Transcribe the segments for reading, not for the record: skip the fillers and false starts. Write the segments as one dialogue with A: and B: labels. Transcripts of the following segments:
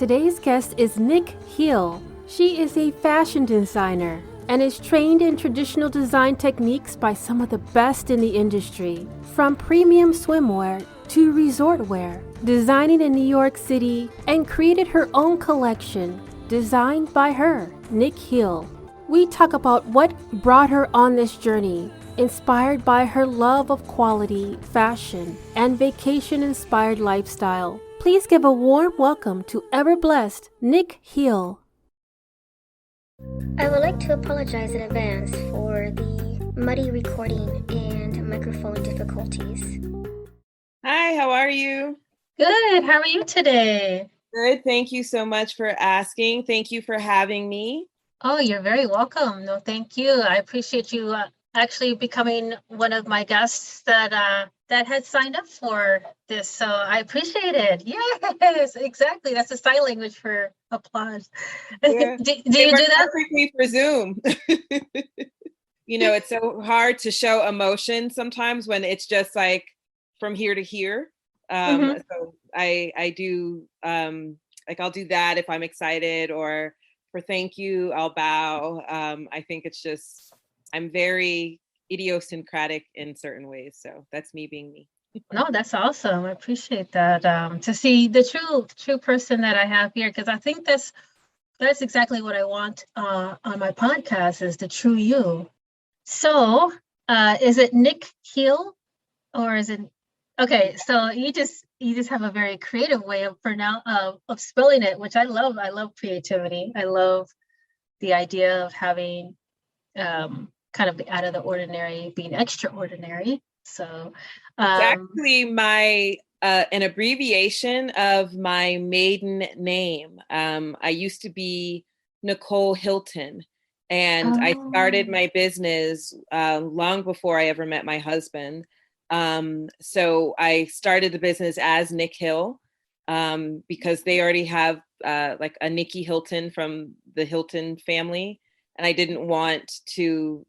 A: Today's guest is Nick Hill. She is a fashion designer and is trained in traditional design techniques by some of the best in the industry, from premium swimwear to resort wear, designing in New York City, and created her own collection, designed by her, Nick Hill. We talk about what brought her on this journey, inspired by her love of quality, fashion, and vacation-inspired lifestyle. Please give a warm welcome to ever-blessed Nick Hill.
B: I would like to apologize in advance for the muddy recording and microphone difficulties.
C: Hi, how are you?
D: Good. How are you today?
C: Good. Thank you so much for asking. Thank you for having me.
D: Oh, you're very welcome. No, thank you. I appreciate you actually becoming one of my guests that had signed up for this. So I appreciate it. Yes, exactly. That's a sign language for applause.
C: Yeah.
D: do you do that?
C: Perfectly for Zoom. It's so hard to show emotion sometimes when it's just like from here to here. So I do I'll do that if I'm excited, or for thank you, I'll bow. I think it's just, I'm very idiosyncratic in certain ways. So that's me being me.
D: No, that's awesome. I appreciate that. To see the true person that I have here, because I think that's exactly what I want on my podcast, is the true you. So, is it Nick Hill, or is it? Okay, so you just have a very creative way of spelling it, which I love. I love creativity. I love the idea of having kind of the out of the ordinary being extraordinary. So
C: it's actually my an abbreviation of my maiden name. I used to be Nicole Hilton, and I started my business long before I ever met my husband. So I started the business as Nick Hill because they already have like a Nikki Hilton from the Hilton family, and I didn't want to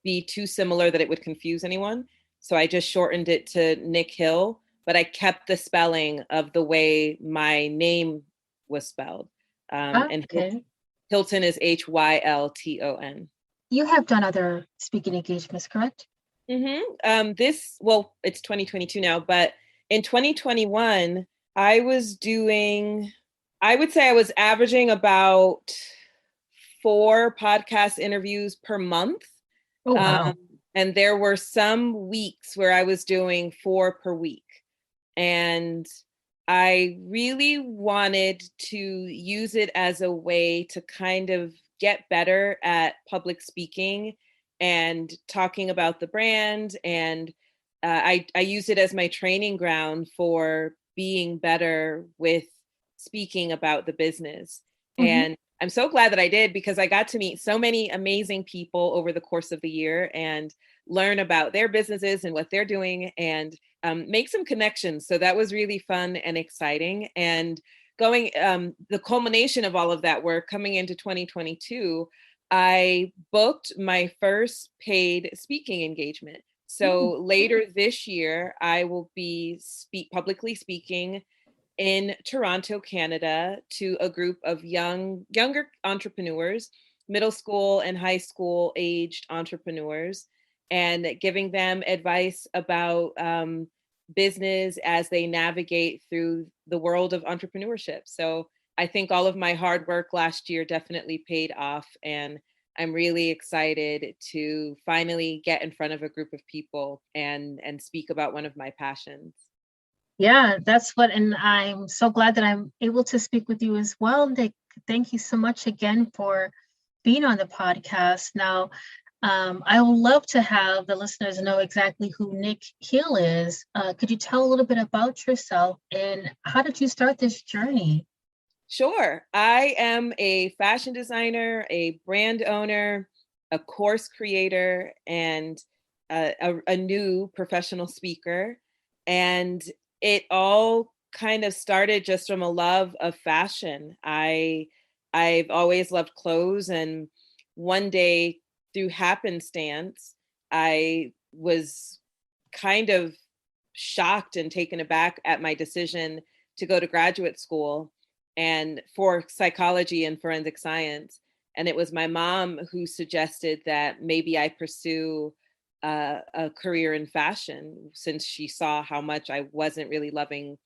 C: be too similar that it would confuse anyone. So I just shortened it to Nick Hill, but I kept the spelling of the way my name was spelled. And Hilton is Hylton.
D: You have done other speaking engagements, correct?
C: Mm-hmm. It's 2022 now, but in 2021, I would say I was averaging about 4 podcast interviews per month.
D: Oh, wow.
C: And there were some weeks where I was doing 4 per week. And I really wanted to use it as a way to kind of get better at public speaking and talking about the brand. And I use it as my training ground for being better with speaking about the business. Mm-hmm. And I'm so glad that I did, because I got to meet so many amazing people over the course of the year and learn about their businesses and what they're doing, and make some connections. So that was really fun and exciting. And going, the culmination of all of that work coming into 2022, I booked my first paid speaking engagement. So later this year, I will be publicly speaking in Toronto, Canada, to a group of younger entrepreneurs, middle school and high school aged entrepreneurs, and giving them advice about business as they navigate through the world of entrepreneurship. So I think all of my hard work last year definitely paid off, and I'm really excited to finally get in front of a group of people and speak about one of my passions.
D: Yeah, and I'm so glad that I'm able to speak with you as well, Nick. Thank you so much again for being on the podcast. Now, I would love to have the listeners know exactly who Nick Hill is. Could you tell a little bit about yourself, and how did you start this journey?
C: Sure. I am a fashion designer, a brand owner, a course creator, and a new professional speaker. And it all kind of started just from a love of fashion. I've always loved clothes, and one day, through happenstance, I was kind of shocked and taken aback at my decision to go to graduate school. and for psychology and forensic science. And it was my mom who suggested that maybe I pursue a career in fashion, since she saw how much I wasn't really loving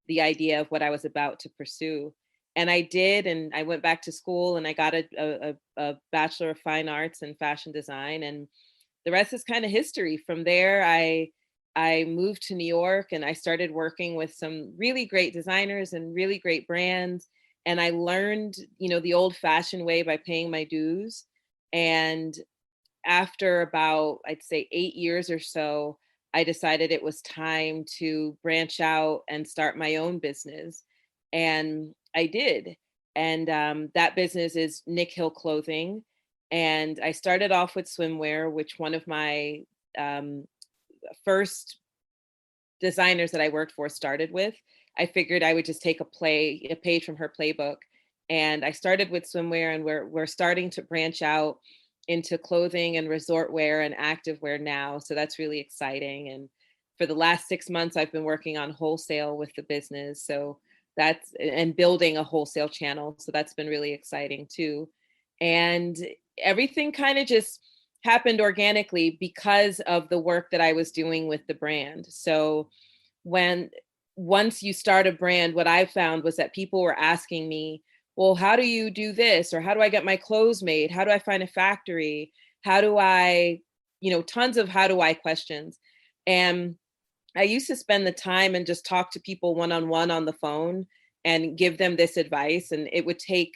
C: the idea of what I was about to pursue. And I did, and I went back to school and I got a Bachelor of Fine Arts in fashion design. And the rest is kind of history. From there, I moved to New York and I started working with some really great designers and really great brands. And I learned, the old fashioned way by paying my dues. And after about, I'd say 8 years or so, I decided it was time to branch out and start my own business. And I did. And that business is Nick Hill Clothing. And I started off with swimwear, which one of my first designers that I worked for started with. I figured I would just take a page from her playbook. And I started with swimwear, and we're starting to branch out into clothing and resort wear and active wear now. So that's really exciting. And for the last 6 months, I've been working on wholesale with the business. So and building a wholesale channel. So that's been really exciting too. And everything kind of just happened organically because of the work that I was doing with the brand. So once you start a brand, what I found was that people were asking me, well, how do you do this? Or how do I get my clothes made? How do I find a factory? How do I, tons of how do I questions. And I used to spend the time and just talk to people one-on-one on the phone and give them this advice. And it would take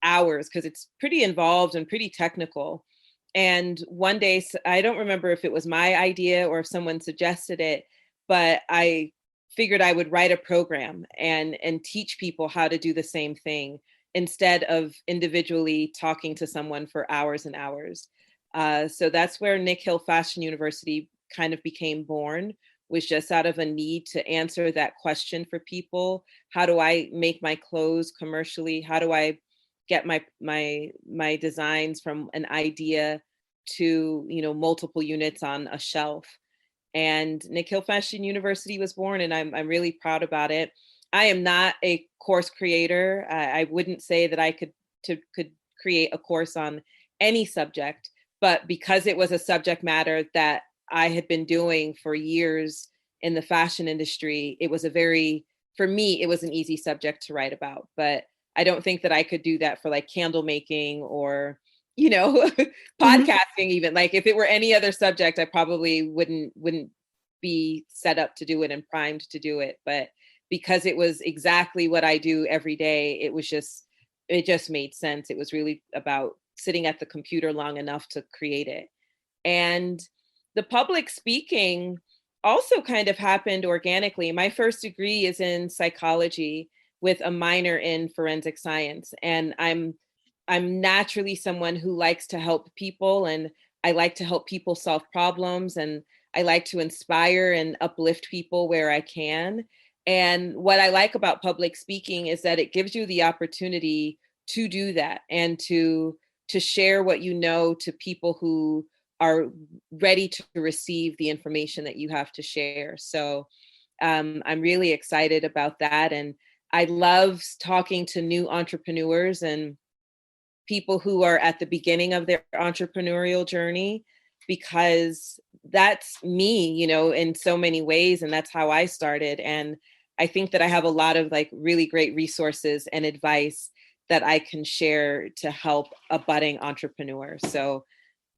C: hours because it's pretty involved and pretty technical. And one day, I don't remember if it was my idea or if someone suggested it, but I figured I would write a program and teach people how to do the same thing instead of individually talking to someone for hours and hours. So that's where Nick Hill Fashion University kind of became born, was just out of a need to answer that question for people. How do I make my clothes commercially? How do I get my designs from an idea to, multiple units on a shelf? And Nick Hill Fashion University was born, and I'm really proud about it. I am not a course creator. I wouldn't say that I could create a course on any subject, but because it was a subject matter that I had been doing for years in the fashion industry, for me, it was an easy subject to write about. But I don't think that I could do that for like candle making or, podcasting even. Like if it were any other subject, I probably wouldn't be set up to do it and primed to do it. But because it was exactly what I do every day, it just made sense. It was really about sitting at the computer long enough to create it. And the public speaking also kind of happened organically. My first degree is in psychology with a minor in forensic science. And I'm naturally someone who likes to help people, and I like to help people solve problems, and I like to inspire and uplift people where I can. And what I like about public speaking is that it gives you the opportunity to do that and to share what you know to people who are ready to receive the information that you have to share. So I'm really excited about that. And I love talking to new entrepreneurs and people who are at the beginning of their entrepreneurial journey, because that's me, in so many ways. And that's how I started. And I think that I have a lot of like really great resources and advice that I can share to help a budding entrepreneur. So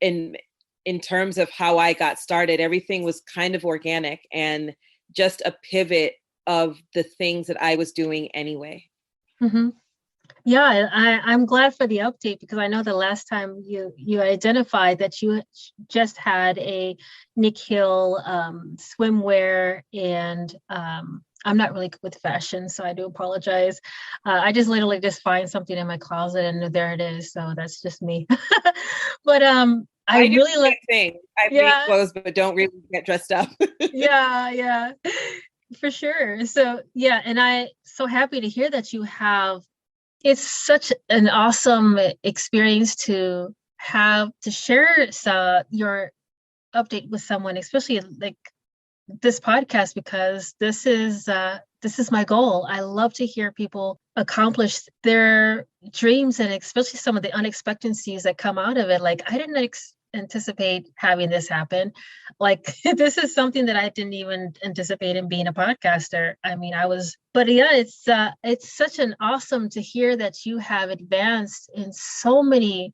C: in terms of how I got started, everything was kind of organic and just a pivot of the things that I was doing anyway.
D: Mm-hmm. Yeah, I'm glad for the update, because I know the last time you identified that you just had a Nick Hill swimwear, and I'm not really good with fashion, so I do apologize. I just literally just find something in my closet and there it is. So that's just me. But I really like
C: thing. I make clothes, but don't really get dressed up.
D: yeah, for sure. So yeah, and I so happy to hear that you have. It's such an awesome experience to have to share your update with someone, especially like this podcast, because this is this is my goal. I love to hear people accomplish their dreams, and especially some of the unexpectancies that come out of it. Like, I didn't anticipate having this happen. Like, this is something that I didn't even anticipate in being a podcaster. I mean, but yeah, it's such an awesome to hear that you have advanced in so many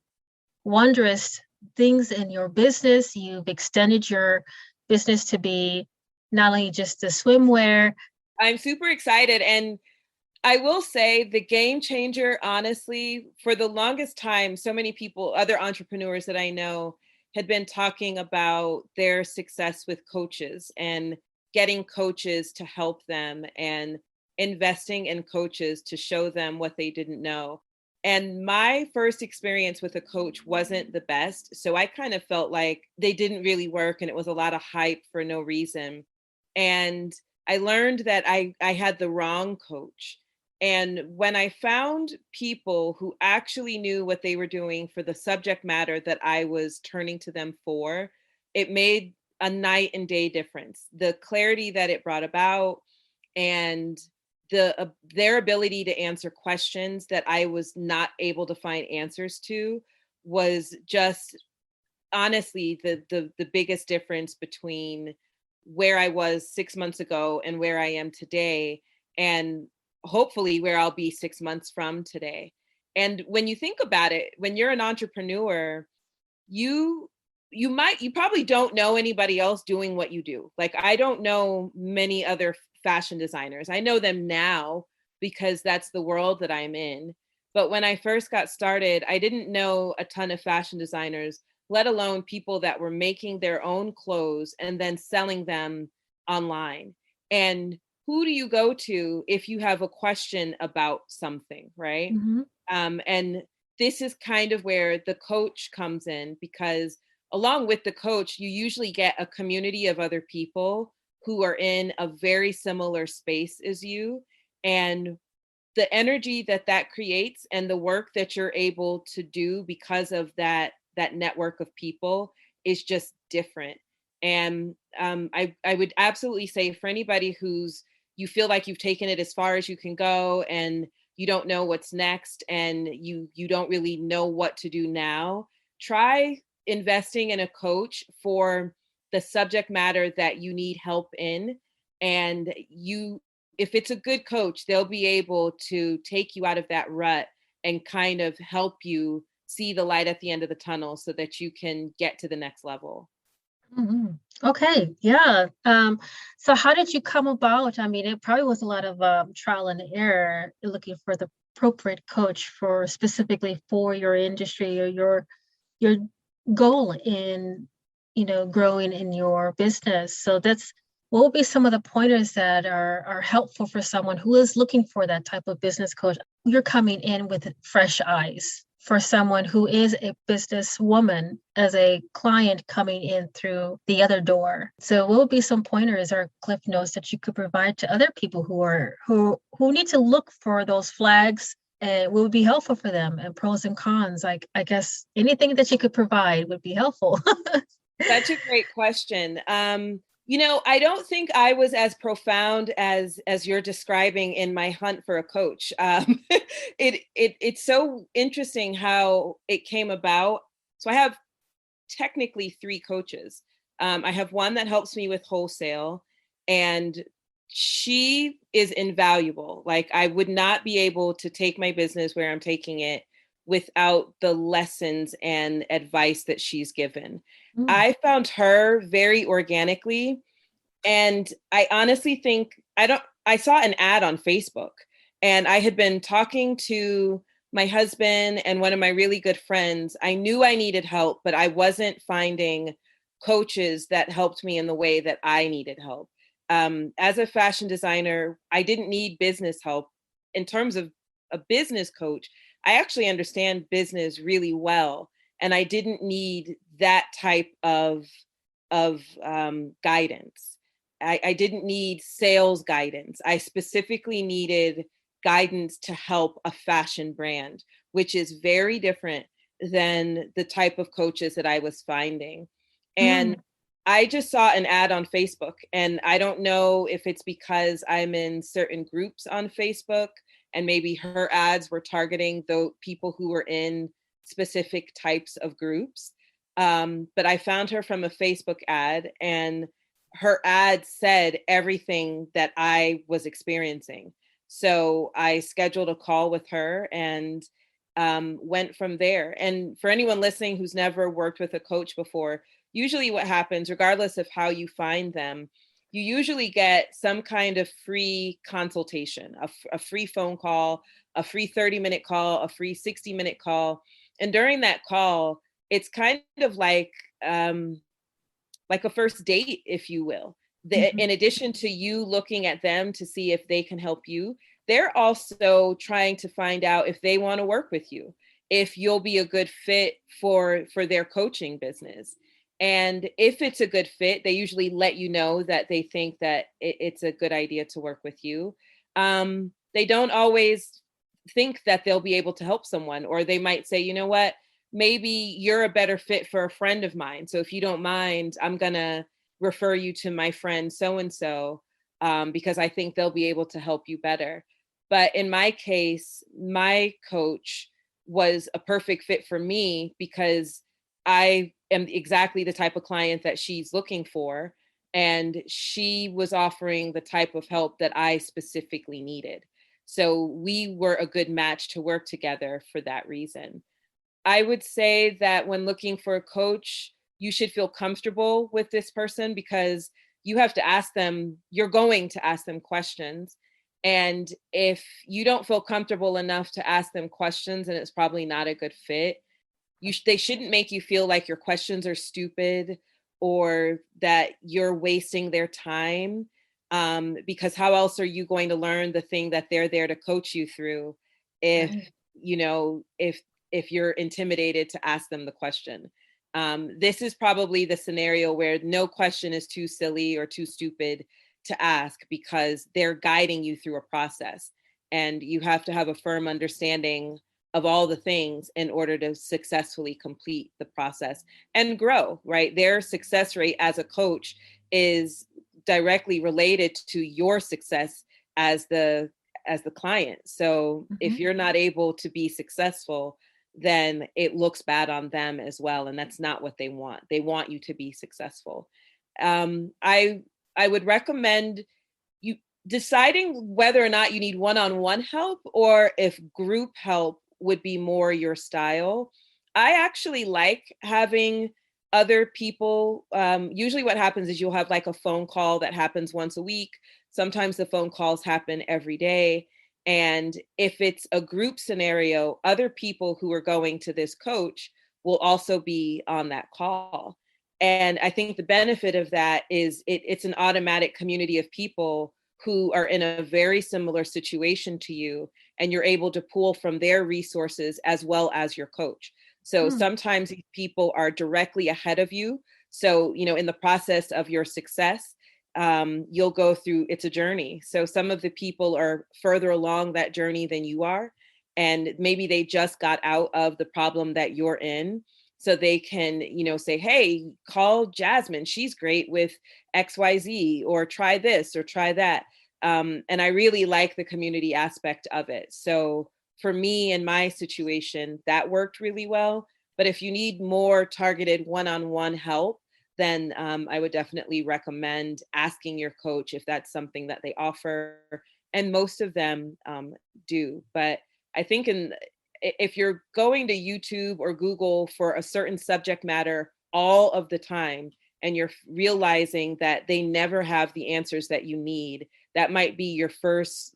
D: wondrous things in your business. You've extended your business to be not only just the swimwear.
C: I'm super excited. And I will say the game changer, honestly, for the longest time, so many people, other entrepreneurs that I know, had been talking about their success with coaches and getting coaches to help them and investing in coaches to show them what they didn't know. And my first experience with a coach wasn't the best. So I kind of felt like they didn't really work and it was a lot of hype for no reason. And I learned that I had the wrong coach. And when I found people who actually knew what they were doing for the subject matter that I was turning to them for, it made a night and day difference. The clarity that it brought about and their ability to answer questions that I was not able to find answers to was just honestly the biggest difference between where I was 6 months ago and where I am today, and hopefully where I'll be 6 months from today. And when you think about it, when you're an entrepreneur, you probably don't know anybody else doing what you do. Like, I don't know many other fashion designers. I know them now because that's the world that I'm in. But when I first got started, I didn't know a ton of fashion designers, let alone people that were making their own clothes and then selling them online. And who do you go to if you have a question about something, right?
D: Mm-hmm.
C: And this is kind of where the coach comes in, because along with the coach, you usually get a community of other people who are in a very similar space as you. And the energy that creates and the work that you're able to do because of that network of people is just different. And I would absolutely say for anybody you feel like you've taken it as far as you can go and you don't know what's next and you don't really know what to do now, try investing in a coach for the subject matter that you need help in. And if it's a good coach, they'll be able to take you out of that rut and kind of help you see the light at the end of the tunnel so that you can get to the next level.
D: Mm-hmm. Okay, yeah. So how did you come about? I mean, it probably was a lot of trial and error looking for the appropriate coach for specifically for your industry or your goal in, growing in your business. So what would be some of the pointers that are helpful for someone who is looking for that type of business coach? You're coming in with fresh eyes for someone who is a businesswoman as a client coming in through the other door. So what would be some pointers or cliff notes that you could provide to other people who need to look for those flags and what would be helpful for them, and pros and cons? Like, I guess anything that you could provide would be helpful.
C: Such a great question. I don't think I was as profound as you're describing in my hunt for a coach. It's so interesting how it came about. So I have technically 3 coaches. I have one that helps me with wholesale, and she is invaluable. Like, I would not be able to take my business where I'm taking it without the lessons and advice that she's given. I found her very organically. And I honestly think I saw an ad on Facebook, and I had been talking to my husband and one of my really good friends. I knew I needed help, but I wasn't finding coaches that helped me in the way that I needed help. As a fashion designer, I didn't need business help. In terms of a business coach, I actually understand business really well, and I didn't need that type of guidance. I didn't need sales guidance. I specifically needed guidance to help a fashion brand, which is very different than the type of coaches that I was finding. And I just saw an ad on Facebook, and I don't know if it's because I'm in certain groups on Facebook and maybe her ads were targeting the people who were in specific types of groups. But I found her from a Facebook ad, and her ad said everything that I was experiencing. So I scheduled a call with her and went from there. And for anyone listening who's never worked with a coach before, usually what happens, regardless of how you find them, you usually get some kind of free consultation, a free phone call, a free 30-minute call, a free 60-minute call. And during that call, it's kind of like a first date, if you will. In addition to you looking at them to see if they can help you, they're also trying to find out if they want to work with you, if you'll be a good fit for their coaching business. And if it's a good fit, they usually let you know that they think that it's a good idea to work with you. They don't always think that they'll be able to help someone, or they might say, you know what, maybe you're a better fit for a friend of mine. So if you don't mind, I'm going to refer you to my friend so-and-so because I think they'll be able to help you better. But in my case, my coach was a perfect fit for me because I am exactly the type of client that she's looking for. And she was offering the type of help that I specifically needed. So we were a good match to work together for that reason. I would say that when looking for a coach, you should feel comfortable with this person because you have to ask them, you're going to ask them questions. And if you don't feel comfortable enough to ask them questions, and it's probably not a good fit, they shouldn't make you feel like your questions are stupid or that you're wasting their time. Because how else are you going to learn the thing that they're there to coach you through if, if you're intimidated to ask them the question? This is probably the scenario where no question is too silly or too stupid to ask because they're guiding you through a process, and you have to have a firm understanding of all the things in order to successfully complete the process and grow, right? Their success rate as a coach is directly related to your success as the client. So if you're not able to be successful, then it looks bad on them as well. And that's not what they want. They want you to be successful. I would recommend you deciding whether or not you need one-on-one help or if group help would be more your style. I actually like having other people. Usually what happens is you'll have like a phone call that happens once a week. Sometimes the phone calls happen every day. And if it's a group scenario, other people who are going to this coach will also be on that call. And I think the benefit of that is it's an automatic community of people who are in a very similar situation to you, and you're able to pull from their resources as well as your coach. So sometimes these people are directly ahead of you. So, in the process of your success, you'll go through, it's a journey. So some of the people are further along that journey than you are, and maybe they just got out of the problem that you're in. So they can, say, hey, call Jasmine. She's great with XYZ, or try this or try that. And I really like the community aspect of it. So for me in my situation, that worked really well. But if you need more targeted one-on-one help, then I would definitely recommend asking your coach if that's something that they offer. And most of them do. But I think if you're going to YouTube or Google for a certain subject matter all of the time, and you're realizing that they never have the answers that you need, that might be your first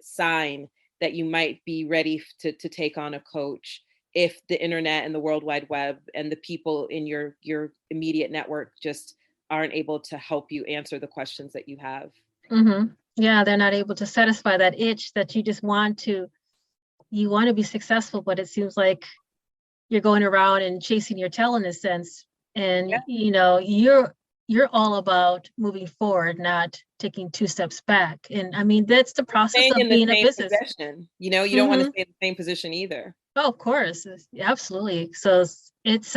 C: sign that you might be ready to take on a coach. If the internet and the World Wide Web and the people in your immediate network just aren't able to help you answer the questions that you have.
D: Yeah, they're not able to satisfy that itch that you just want to. You want to be successful, but it seems like you're going around and chasing your tail in a sense. And, you're all about moving forward, not taking 2 steps back. And I mean, that's the process of being a business.
C: Position. You don't want to stay in the same position either.
D: Oh, of course. Absolutely. So it's,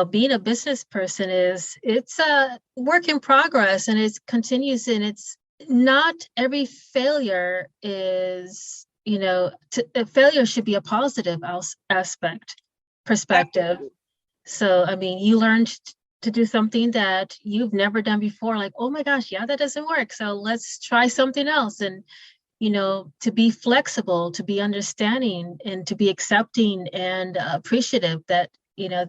D: being a business person it's a work in progress, and it continues, and it's not every failure is, a failure should be a positive aspect, perspective.
C: Absolutely.
D: So, I mean, you learned to do something that you've never done before, like, oh my gosh, yeah, that doesn't work. So let's try something else. And, to be flexible, to be understanding, and to be accepting and appreciative that,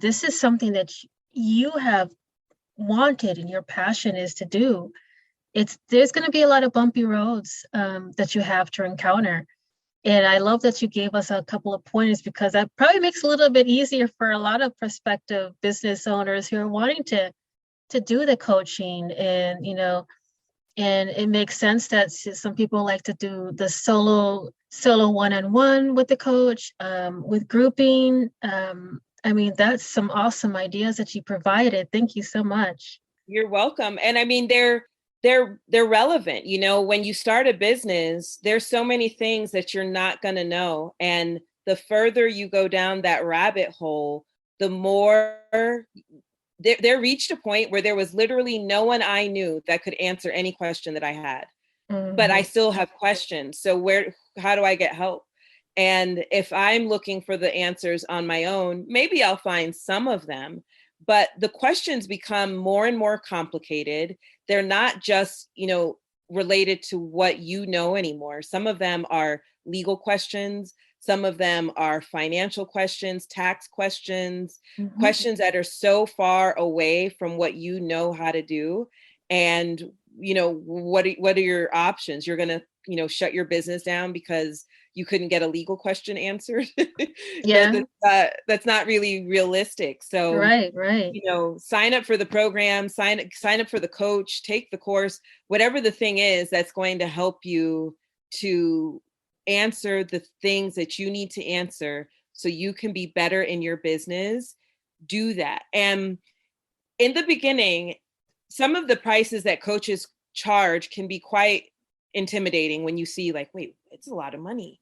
D: this is something that you have wanted and your passion is to do. There's going to be a lot of bumpy roads that you have to encounter. And I love that you gave us a couple of pointers, because that probably makes it a little bit easier for a lot of prospective business owners who are wanting to do the coaching. And, and it makes sense that some people like to do the solo one-on-one with the coach, with grouping. I mean, that's some awesome ideas that you provided. Thank you so much.
C: You're welcome. And I mean, they're relevant. When you start a business, there's so many things that you're not going to know. And the further you go down that rabbit hole, the more there reached a point where there was literally no one I knew that could answer any question that I had. Mm-hmm. But I still have questions. So how do I get help? And if I'm looking for the answers on my own, maybe I'll find some of them. But the questions become more and more complicated. They're not just, related to what you know anymore. Some of them are legal questions. Some of them are financial questions, tax questions, mm-hmm. questions that are so far away from what you know how to do. And, what are your options? You're going to, shut your business down because you couldn't get a legal question answered. Yeah. That's not really realistic. So,
D: right.
C: Sign up for the program, sign up for the coach, take the course, whatever the thing is that's going to help you to answer the things that you need to answer so you can be better in your business. Do that. And in the beginning, some of the prices that coaches charge can be quite intimidating when you see like, wait, it's a lot of money.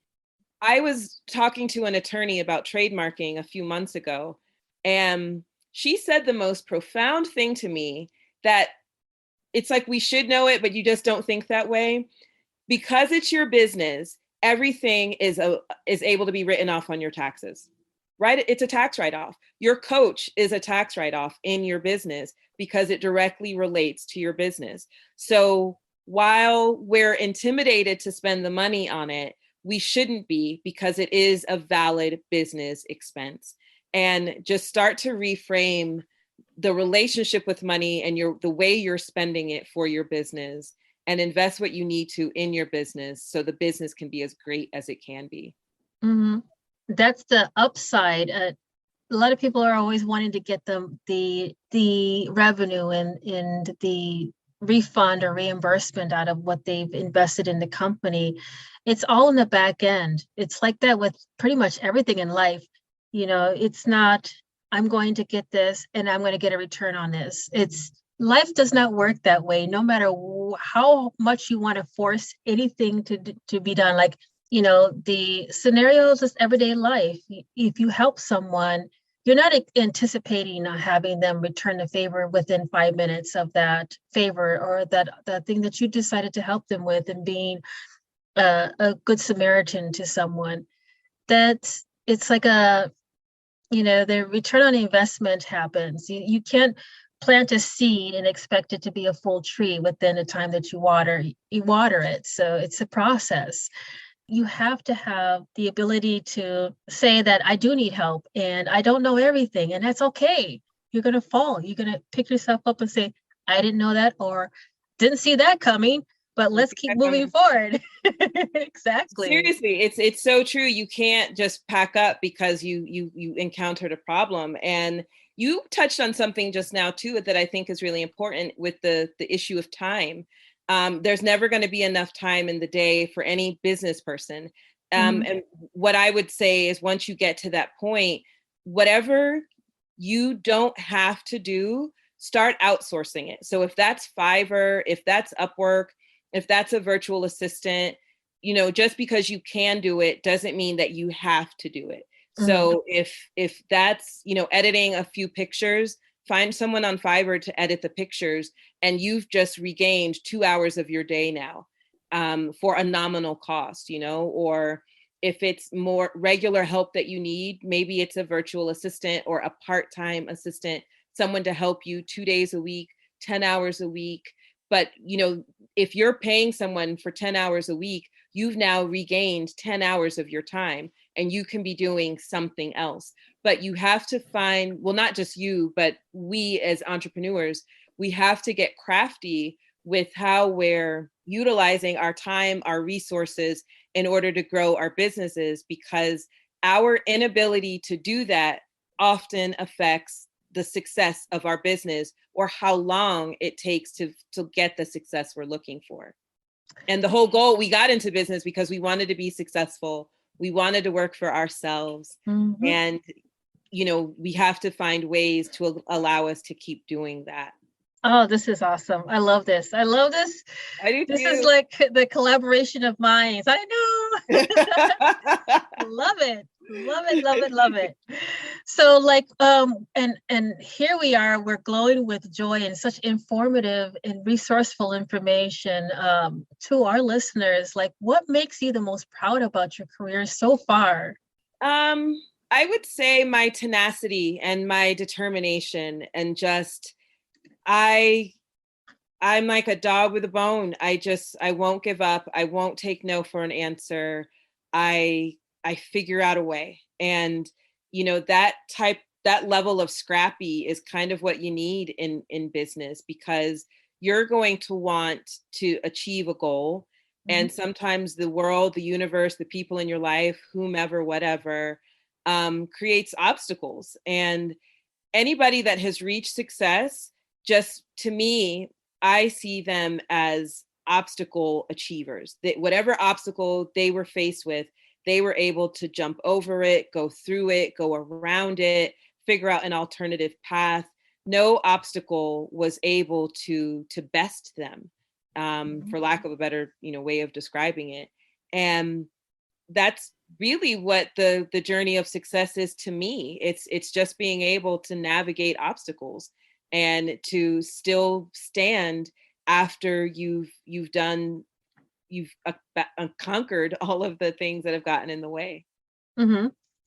C: I was talking to an attorney about trademarking a few months ago, and she said the most profound thing to me, that it's like we should know it, but you just don't think that way. Because it's your business, everything is able to be written off on your taxes, right? It's a tax write-off. Your coach is a tax write-off in your business because it directly relates to your business. So while we're intimidated to spend the money on it, we shouldn't be, because it is a valid business expense. And just start to reframe the relationship with money and the way you're spending it for your business, and invest what you need to in your business so the business can be as great as it can be.
D: Mm-hmm. That's the upside. A lot of people are always wanting to get the revenue and the refund or reimbursement out of what they've invested in the company. It's all in the back end. It's like that with pretty much everything in life. It's not, I'm going to get this and I'm going to get a return on this. Life does not work that way, no matter how much you want to force anything to be done. Like, the scenarios is everyday life. If you help someone, you're not anticipating having them return the favor within 5 minutes of that favor or that thing that you decided to help them with, and being a good Samaritan to someone. It's like the return on investment happens. You can't plant a seed and expect it to be a full tree within the time that you water it. So it's a process. You have to have the ability to say that I do need help and I don't know everything, and that's okay. You're going to fall. You're going to pick yourself up and say, I didn't know that, or didn't see that coming, but let's keep moving forward. Exactly.
C: Seriously, it's so true. You can't just pack up because you encountered a problem. And you touched on something just now too that I think is really important with the issue of time. There's never going to be enough time in the day for any business person. And what I would say is, once you get to that point, whatever you don't have to do, start outsourcing it. So if that's Fiverr, if that's Upwork, if that's a virtual assistant, just because you can do it doesn't mean that you have to do it. So if that's, editing a few pictures, find someone on Fiverr to edit the pictures, and you've just regained 2 hours of your day now, for a nominal cost, or if it's more regular help that you need, maybe it's a virtual assistant or a part-time assistant, someone to help you 2 days a week, 10 hours a week. But, if you're paying someone for 10 hours a week, you've now regained 10 hours of your time, and you can be doing something else. But you have to find, well, not just you, but we as entrepreneurs, we have to get crafty with how we're utilizing our time, our resources in order to grow our businesses, because our inability to do that often affects the success of our business, or how long it takes to get the success we're looking for. And the whole goal, we got into business because we wanted to be successful. We wanted to work for ourselves. And, we have to find ways to allow us to keep doing that.
D: Oh, this is awesome. I love this. I love this.
C: I do
D: This
C: too.
D: is like the collaboration of minds. I know. Love it. Love it. Love it. Love it. So and here we are, we're glowing with joy and such informative and resourceful information to our listeners. Like, what makes you the most proud about your career so far?
C: I would say my tenacity and my determination, and just, I'm like a dog with a bone. I won't give up. I won't take no for an answer. I figure out a way. And, that level of scrappy is kind of what you need in business, because you're going to want to achieve a goal. And sometimes the world, the universe, the people in your life, whomever, whatever, creates obstacles. And anybody that has reached success, just to me, I see them as obstacle achievers. That whatever obstacle they were faced with, they were able to jump over it, go through it, go around it, figure out an alternative path. No obstacle was able to best them, for lack of a better, way of describing it. And that's really what the journey of success is to me. It's just being able to navigate obstacles and to still stand after you've conquered all of the things that have gotten in the way.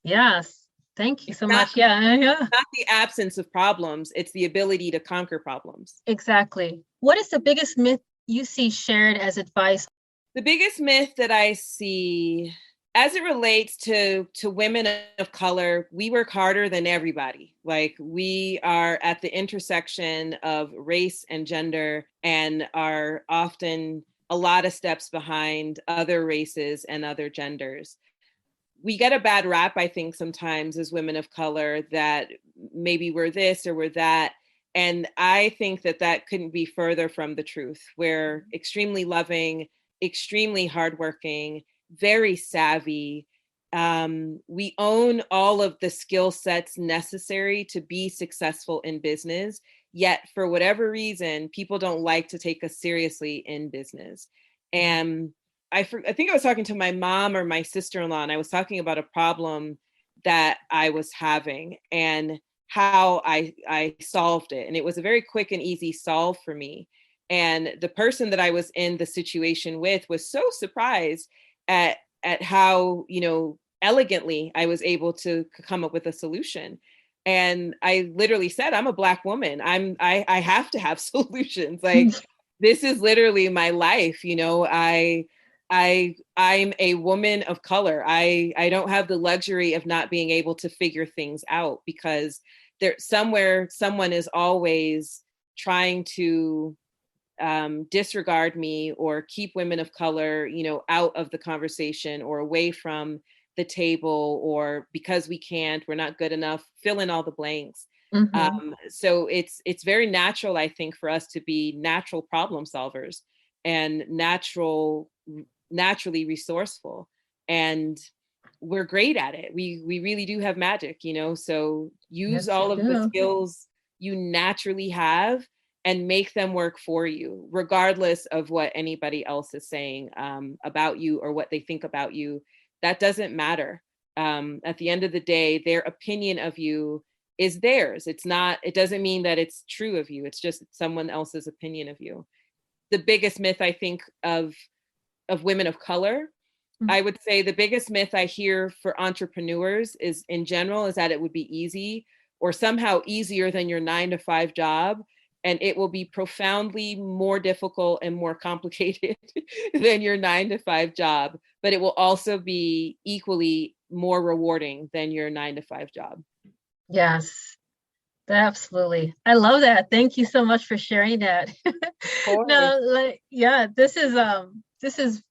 D: Yes. Thank you so much. Yeah.
C: Not the absence of problems, it's the ability to conquer problems.
D: Exactly. What is the biggest myth you see shared as advice?
C: The biggest myth that I see as it relates to women of color, we work harder than everybody. Like, we are at the intersection of race and gender, and are often a lot of steps behind other races and other genders. We get a bad rap, I think, sometimes as women of color, that maybe we're this or we're that. And I think that couldn't be further from the truth. We're extremely loving, extremely hardworking, very savvy. We own all of the skill sets necessary to be successful in business. Yet, for whatever reason, people don't like to take us seriously in business. And I think I was talking to my mom or my sister-in-law, and I was talking about a problem that I was having and how I solved it. And it was a very quick and easy solve for me. And the person that I was in the situation with was so surprised at how, elegantly I was able to come up with a solution. And I literally said, I'm a Black woman. I have to have solutions. Like, this is literally my life. I'm a woman of color. I don't have the luxury of not being able to figure things out, because someone is always trying to disregard me or keep women of color, out of the conversation or away from the table, or because we're not good enough, fill in all the blanks. So it's very natural, I think, for us to be natural problem solvers and naturally resourceful. And we're great at it. We really do have magic, so use all of the skills you naturally have and make them work for you, regardless of what anybody else is saying about you or what they think about you. That doesn't matter. At the end of the day, their opinion of you is theirs. It doesn't mean that it's true of you. It's just someone else's opinion of you. The biggest myth, I think, of women of color, I would say the biggest myth I hear for entrepreneurs is in general is that it would be easy or somehow easier than your 9-to-5 job. And it will be profoundly more difficult and more complicated than your 9-to-5 job, but it will also be equally more rewarding than your 9-to-5 job.
D: Yes, absolutely. I love that. Thank you so much for sharing that. No, yeah, this is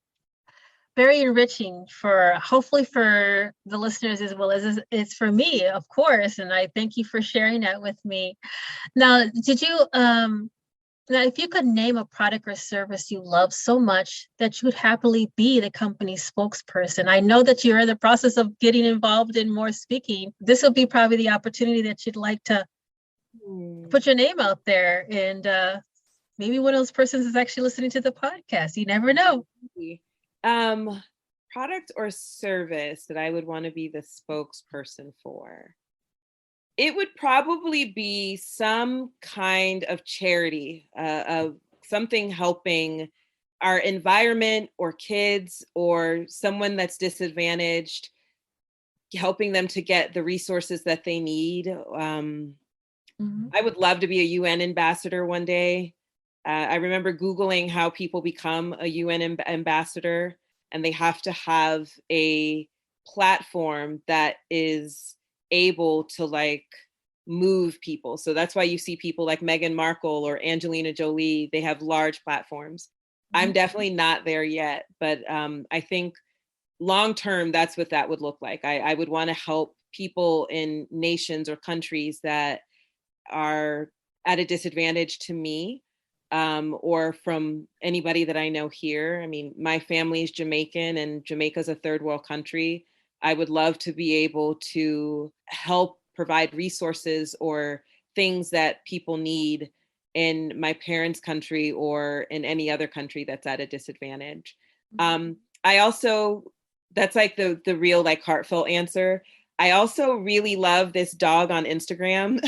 D: very enriching for hopefully for the listeners as well as it's for me, of course. And I thank you for sharing that with me. Now, now if you could name a product or service you love so much that you would happily be the company's spokesperson. I know that you're in the process of getting involved in more speaking. This will be probably the opportunity that you'd like to put your name out there, and maybe one of those persons is actually listening to the podcast. You never know.
C: Product or service that I would want to be the spokesperson for. It would probably be some kind of charity, of something helping our environment or kids or someone that's disadvantaged, helping them to get the resources that they need. I would love to be a UN ambassador one day. I remember Googling how people become a UN ambassador, and they have to have a platform that is able to like move people. So that's why you see people like Meghan Markle or Angelina Jolie, they have large platforms. I'm definitely not there yet, but I think long term, that's what that would look like. I would want to help people in nations or countries that are at a disadvantage to me, or from anybody that I know here. I mean, my family is Jamaican and Jamaica's a third world country. I would love to be able to help provide resources or things that people need in my parents' country or in any other country that's at a disadvantage. I also, that's like the real like heartfelt answer. I also really love this dog on Instagram.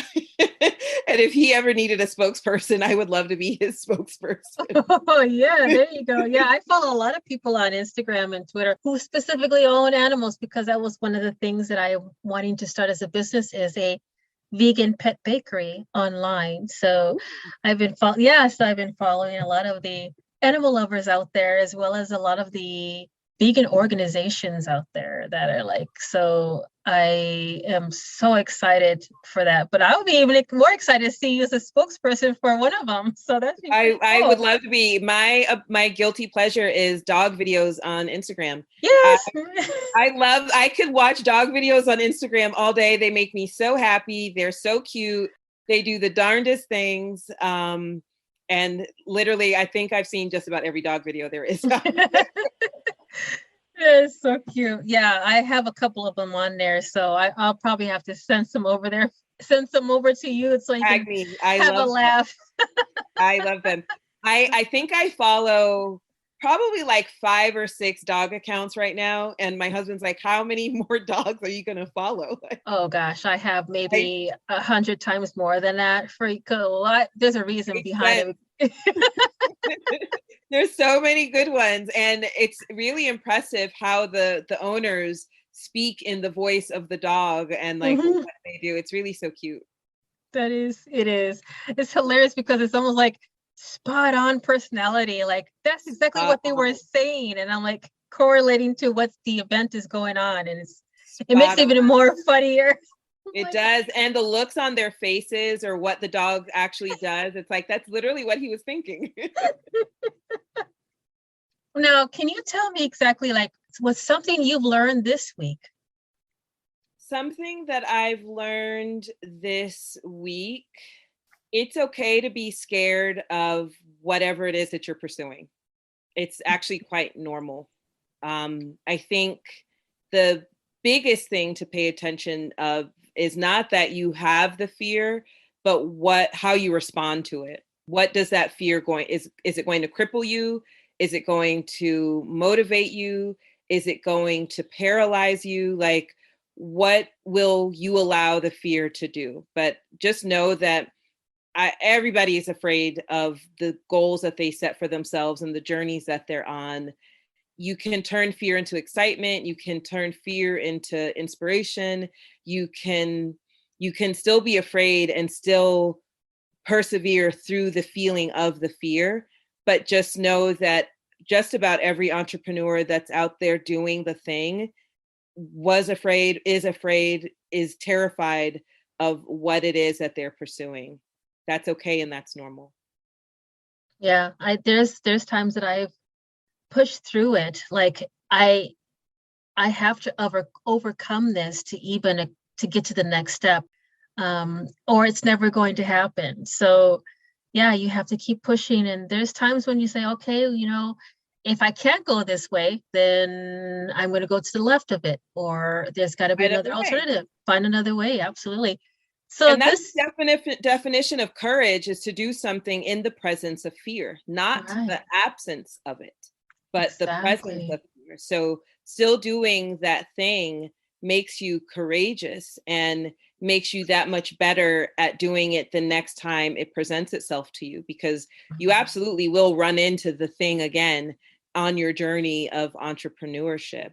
C: And if he ever needed a spokesperson, I would love to be his spokesperson.
D: Oh, yeah, there you go. Yeah, I follow a lot of people on Instagram and Twitter who specifically own animals, because that was one of the things that I'm wanting to start as a business, is a vegan pet bakery online. So I've been following a lot of the animal lovers out there, as well as a lot of the vegan organizations out there that are like, so I am so excited for that. But I would be even more excited to see you as a spokesperson for one of them. So that's
C: I would love to be. My guilty pleasure is dog videos on Instagram.
D: Yes.
C: I could watch dog videos on Instagram all day. They make me so happy. They're so cute. They do the darndest things. And literally, I think I've seen just about every dog video there is.
D: It's so cute. Yeah, I have a couple of them on there, so I'll probably have to send some over to you so you can have a laugh.
C: I love them. I think I follow probably like 5 or 6 dog accounts right now, and my husband's like, "How many more dogs are you gonna follow?"
D: Oh gosh, I have maybe 100 times more than that. There's a reason behind it.
C: There's so many good ones, and it's really impressive how the owners speak in the voice of the dog and like what they do. It's really so cute.
D: It is. It's hilarious because it's almost like spot on personality. Like that's exactly what they were saying, and I'm like correlating to what the event is going on, and it makes it even more funnier.
C: It does. And the looks on their faces or what the dog actually does, it's like, that's literally what he was thinking.
D: Now, can you tell me exactly, like, what's something you've learned this week?
C: Something that I've learned this week, it's okay to be scared of whatever it is that you're pursuing. It's actually quite normal. I think the biggest thing to pay attention of is not that you have the fear, but how you respond to it. What does that fear is it going to cripple you? Is it going to motivate you? Is it going to paralyze you? Like, what will you allow the fear to do? But just know that everybody is afraid of the goals that they set for themselves and the journeys that they're on. You can turn fear into excitement. You can turn fear into inspiration. You can still be afraid and still persevere through the feeling of the fear. But just know that just about every entrepreneur that's out there doing the thing was afraid, is terrified of what it is that they're pursuing. That's okay, and that's normal.
D: Yeah, there's times that I've pushed through it. Like I have to overcome this to get to the next step, or it's never going to happen. So yeah, you have to keep pushing. And there's times when you say, okay, if I can't go this way, then I'm going to go to the left of it, or there's got to be another alternative. Find another way. Absolutely. So
C: and that's the definition of courage, is to do something in the presence of fear, not the absence of it, but the presence of fear. So still doing that thing makes you courageous and makes you that much better at doing it the next time it presents itself to you, because you absolutely will run into the thing again on your journey of entrepreneurship.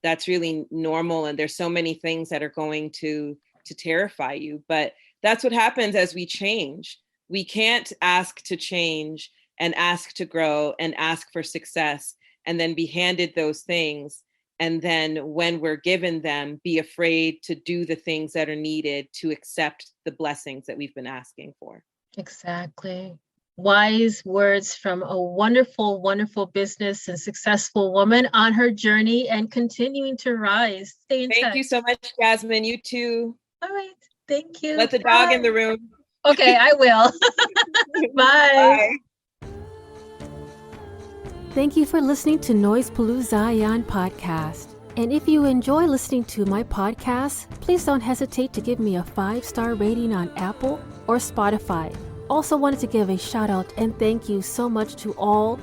C: That's really normal. And there's so many things that are going to terrify you, but that's what happens as we change. We can't ask to change and ask to grow and ask for success and then be handed those things. And then when we're given them, be afraid to do the things that are needed to accept the blessings that we've been asking for.
D: Exactly. Wise words from a wonderful, wonderful business and successful woman on her journey and continuing to rise. Stay in touch.
C: Thank you so much, Jasmine. You too.
D: All right. Thank you.
C: Let the dog in the room.
D: Okay, I will. Bye.
C: Bye.
A: Thank you for listening to Noise Zion podcast. And if you enjoy listening to my podcast, please don't hesitate to give me a 5-star rating on Apple or Spotify. Also wanted to give a shout out and thank you so much to all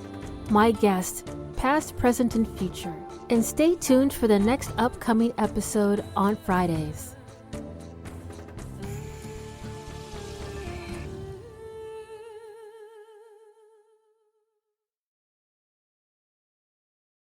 A: my guests, past, present, and future. And stay tuned for the next upcoming episode on Fridays.